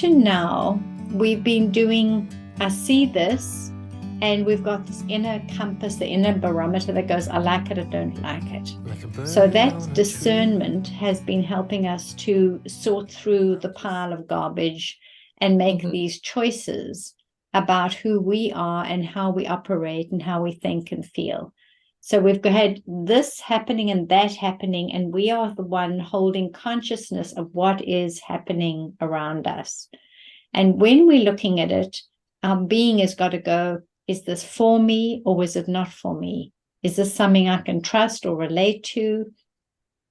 to now, we've been doing, I see this, and we've got this inner compass, the inner barometer that goes, I like it, I don't like it. So that discernment has been helping us to sort through the pile of garbage and make these choices about who we are and how we operate and how we think and feel. So we've had this happening and that happening, and we are the one holding consciousness of what is happening around us. And when we're looking at it, our being has got to go, is this for me or is it not for me? Is this something I can trust or relate to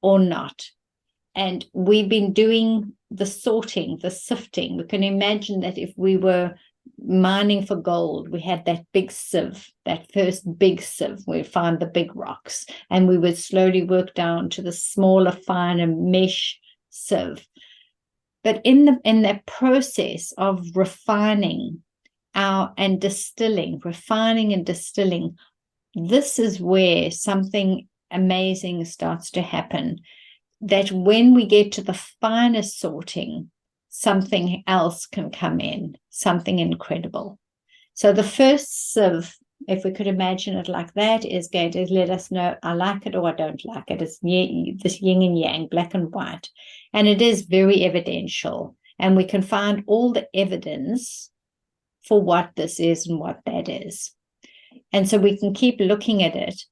or not? And we've been doing the sorting, the sifting. We can imagine that if we were mining for gold, we had that big sieve, that first big sieve, we'd find the big rocks, and we would slowly work down to the smaller, finer mesh sieve. But in that process of refining and distilling, refining and distilling, this is where something amazing starts to happen. That when we get to the finer sorting, something else can come in, something incredible. So the first sieve, if we could imagine it like that, is going to let us know I like it or I don't like it. It's this yin and yang, black and white. And it is very evidential. And we can find all the evidence for what this is and what that is. And so we can keep looking at it.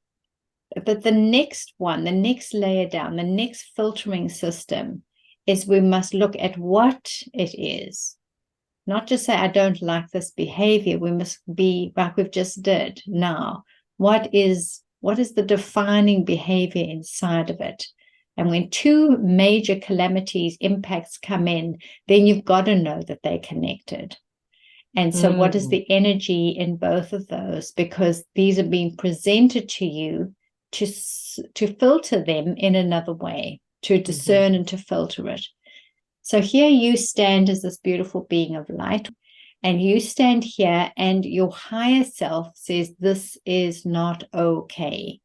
But the next one, the next layer down, the next filtering system is we must look at what it is. Not just say, I don't like this behavior. We must be like we've just did now. What is the defining behavior inside of it? And when two major calamities, impacts come in, then you've got to know that they're connected. And so what is the energy in both of those? Because these are being presented to you to filter them in another way, to discern and to filter it. So here you stand as this beautiful being of light, and you stand here and your higher self says, this is not okay.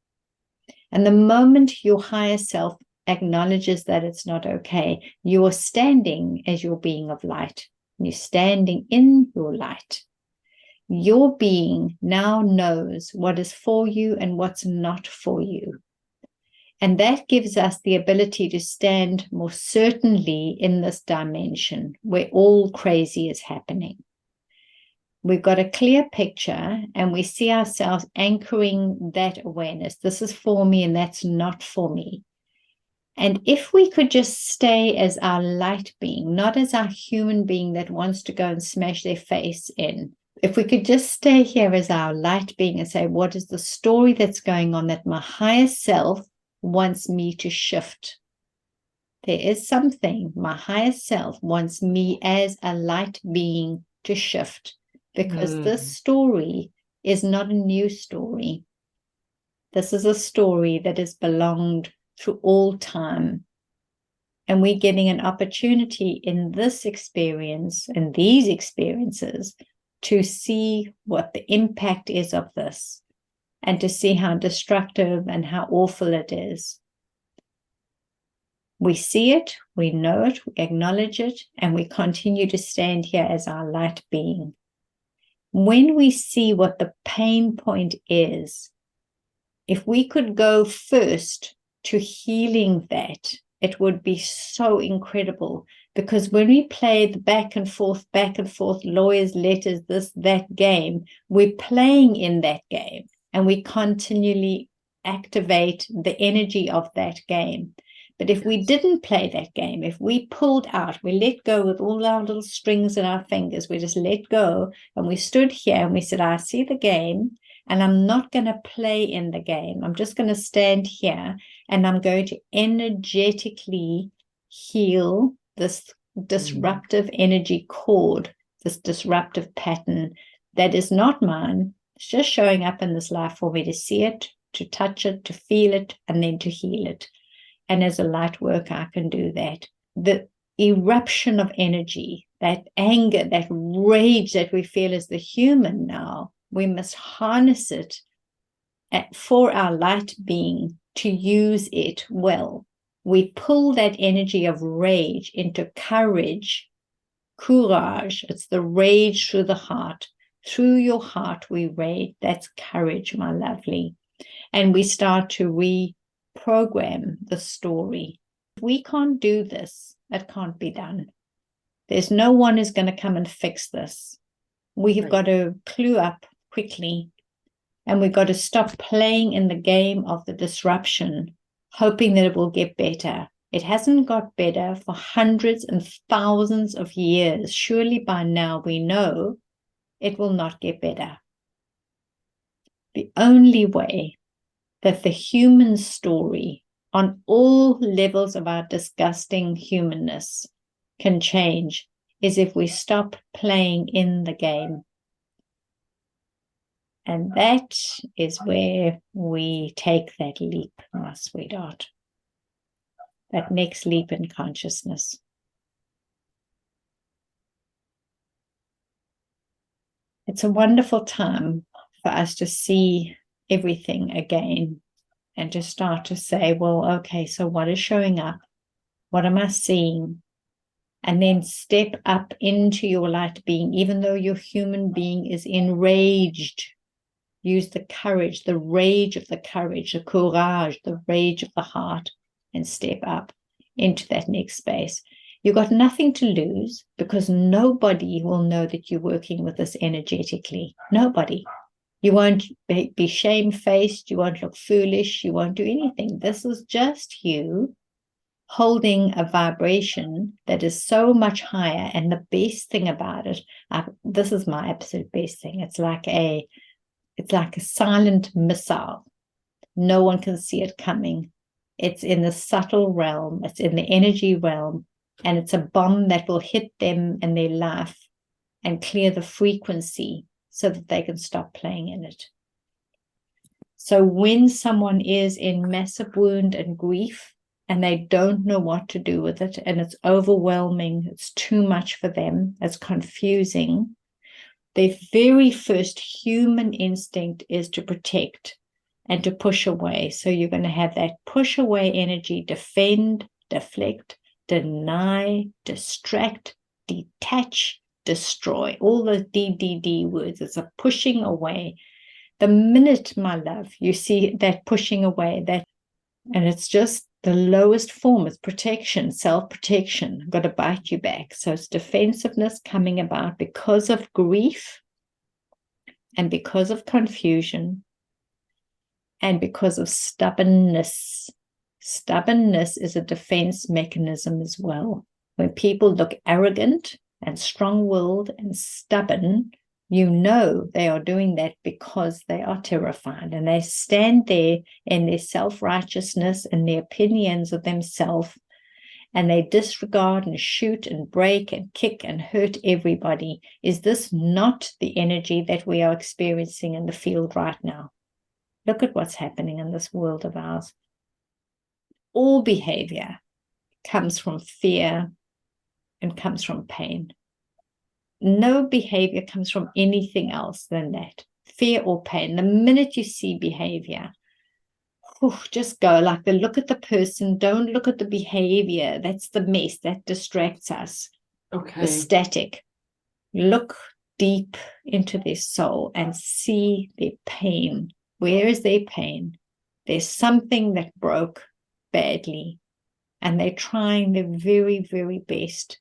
And the moment your higher self acknowledges that it's not okay, you are standing as your being of light. You're standing in your light. Your being now knows what is for you and what's not for you. And that gives us the ability to stand more certainly in this dimension where all crazy is happening. We've got a clear picture and we see ourselves anchoring that awareness. This is for me and that's not for me. And if we could just stay as our light being, not as our human being that wants to go and smash their face in, if we could just stay here as our light being and say, what is the story that's going on that my higher self wants me to shift? There is something my higher self wants me as a light being to shift, because this story is not a new story. This is a story that has belonged through all time. And we're getting an opportunity in this experience, in these experiences, to see what the impact is of this and to see how destructive and how awful it is. We see it, we know it, we acknowledge it, and we continue to stand here as our light being. When we see what the pain point is, if we could go first to healing that, it would be so incredible. Because when we play the back and forth, lawyers, letters, this, that game, we're playing in that game and we continually activate the energy of that game. But if we didn't play that game, if we pulled out, we let go with all our little strings and our fingers, we just let go and we stood here and we said, I see the game and I'm not going to play in the game. I'm just going to stand here and I'm going to energetically heal this disruptive energy cord, this disruptive pattern that is not mine. It's just showing up in this life for me to see it, to touch it, to feel it, and then to heal it. And as a light worker, I can do that. The eruption of energy, that anger, that rage that we feel as the human now, we must harness it for our light being to use it well. We pull that energy of rage into courage Courage, it's the rage through the heart. Through your heart we rage. That's courage, my lovely. And we start to reprogram the story. If we can't do this, it can't be done. There's no one who's going to come and fix this. We've got to clue up quickly, and we've got to stop playing in the game of the disruption, hoping that it will get better. It hasn't got better for hundreds and thousands of years. Surely by now we know it will not get better. The only way that the human story on all levels of our disgusting humanness can change is if we stop playing in the game. And that is where we take that leap, my sweetheart. That next leap in consciousness. It's a wonderful time for us to see everything again and to start to say, well, okay, so what is showing up? What am I seeing? And then step up into your light being, even though your human being is enraged. Use the courage, the rage of the courage, the courage, the rage of the heart, and step up into that next space. You've got nothing to lose because nobody will know that you're working with this energetically. Nobody. You won't be shamefaced. You won't look foolish. You won't do anything. This is just you holding a vibration that is so much higher. And the best thing about it, this is my absolute best thing. It's like a silent missile. No one can see it coming. It's in the subtle realm. It's in the energy realm. And it's a bomb that will hit them and their life and clear the frequency so that they can stop playing in it. So when someone is in massive wound and grief and they don't know what to do with it and it's overwhelming, it's too much for them, it's confusing, their very first human instinct is to protect and to push away. So you're going to have that push away energy, defend, deflect, deny, distract, detach, destroy. All those DDD words. It's a pushing away. The minute, my love, you see that pushing away, and it's just the lowest form. It's protection, self-protection. I've got to bite you back. So it's defensiveness coming about because of grief and because of confusion and because of stubbornness. Stubbornness is a defense mechanism as well. When people look arrogant and strong-willed and stubborn, you know they are doing that because they are terrified and they stand there in their self-righteousness and their opinions of themselves, and they disregard and shoot and break and kick and hurt everybody. Is this not the energy that we are experiencing in the field right now? Look at what's happening in this world of ours. All behavior comes from fear and comes from pain. No behavior comes from anything else than that, fear or pain. The minute you see behavior, just go look at the person, don't look at the behavior. That's the mess that distracts us. Okay. The static. Look deep into their soul and see their pain. Where is their pain? There's something that broke badly, and they're trying their very, very best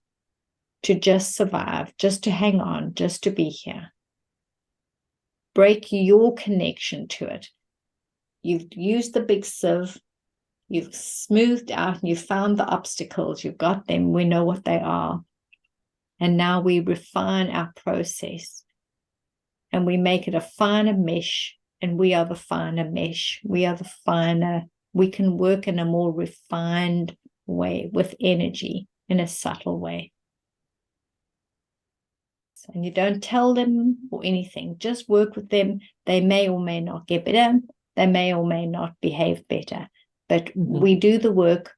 to just survive, just to hang on, just to be here. Break your connection to it. You've used the big sieve, you've smoothed out, and you've found the obstacles, you've got them, we know what they are. And now we refine our process and we make it a finer mesh, and we are the finer mesh. We are the finer, we can work in a more refined way with energy in a subtle way. And you don't tell them or anything, just work with them. They may or may not get better. They may or may not behave better. But we do the work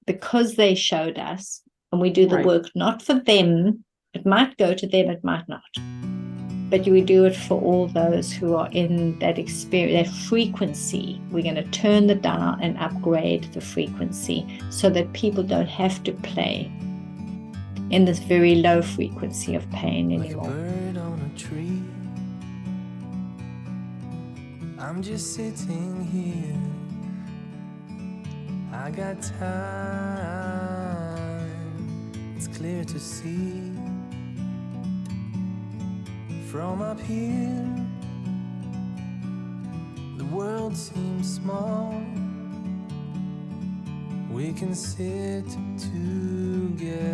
because they showed us, and we do the work not for them. It might go to them, it might not. But we do it for all those who are in that experience, that frequency. We're going to turn the dial and upgrade the frequency so that people don't have to play in this very low frequency of pain anymore. Like a bird on a tree, I'm just sitting here. I got time, it's clear to see. From up here, the world seems small. We can sit together.